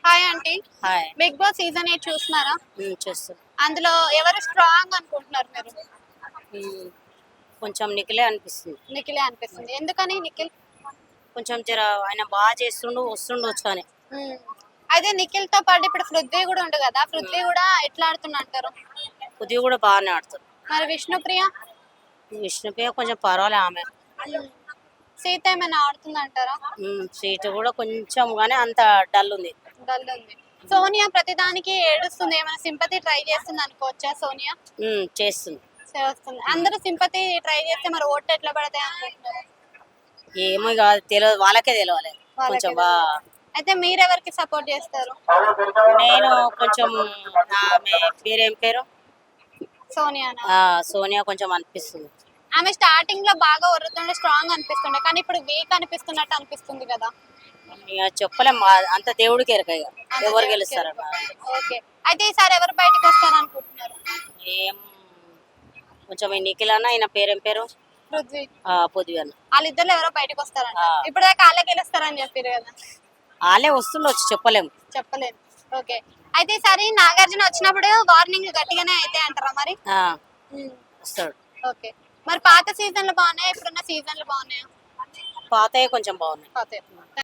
Hi aunty. Hi. Bigg Boss season 8 చూస్తున్నారా? చూస్తున్నా. అందులో ఎవరు స్ట్రాంగ్ అనుకుంటున్నారు మీరు? ఉమ్, కొంచెం నిఖిలే అనిపిస్తుంది. నిఖిలే అనిపిస్తుంది. ఎందుకని నిఖిల్? కొంచెం జర ఆయన బాగా చేస్తుండు వస్తుండొచ్చు అని. మ్మ్. అయితే నిఖిల్ తో పాటు ఇప్పుడు పృథ్వీ కూడా ఉండు కదా, పృథ్వీ కూడా ఎట్లా ఆడుతున్నా అంటారు? కొద్దిగా కూడా బాగానే ఆడుతుంది. మరి విష్ణుప్రియ? విష్ణుప్రియ కొంచెం పర్వాలే ఆమె. సీత ఏమైనా ఆడుతుంది అంటారా? సీటు కూడా కొంచెం కానీ అంత డల్ ఉంది. డల్ ఉంది. సోనియా ప్రతిదానికి ఏడుస్తుంది, ఏమైనా సింపతి ట్రై చేస్తుంది అనుకోవచ్చా సోనియా? చేస్తుంది. చేస్తుంది. అందరూ సింపతి ట్రై చేస్తే మరి ఓట్లు ఎట్లా పడతాయి అనుకుంటున్నారు? ఏమో కాదు తెలియదు, వాళ్ళకే తెలియాలి కొంచెం బాగా. అయితే మీరెవరికి సపోర్ట్ చేస్తారు? నేను కొంచెం ఆమె పేరేం పేరు సోనియానా? సోనియా కొంచెం అనిపిస్తుంది. ఆమె స్టార్టింగ్ లో బాగా ఒర్రుతుండే, స్ట్రాంగ్ అనిపిస్తుండే, కానీ ఇప్పుడు వీక్ అనిపిస్తున్నట్టు అనిపిస్తుంది కదా. ఇక చెప్పలేం, అంత దేవుడికి ఎరక ఇక ఎవరు గెలుస్తారు. ఓకే. అయితే ఈసారి ఎవరు బయటకు వస్తారు అనుకుంటున్నారు? ఏం కొంచెం ఈ నిఖిల్ అన్న, ఆయన పేరేం పేరు పృథ్వీ. పొద్దు అన్న, వాళ్ళిద్దరు ఎవరో బయటకు వస్తారంట. ఇప్పుడు దాకా వాళ్ళే గెలుస్తారని చెప్పారు కదా. వాళ్ళే వస్తుండొచ్చు, చెప్పలేము. చెప్పలేదు. ఓకే. అయితే ఈసారి నాగార్జున వచ్చినప్పుడు వార్నింగ్ గట్టిగానే అయితే అంటారా మరి? వస్తాడు. ఓకే. మరి పాత సీజన్లు బాగున్నాయా, ఇప్పుడున్న సీజన్లు బాగున్నాయా? పాతయ్య కొంచెం బాగున్నాయి. పాత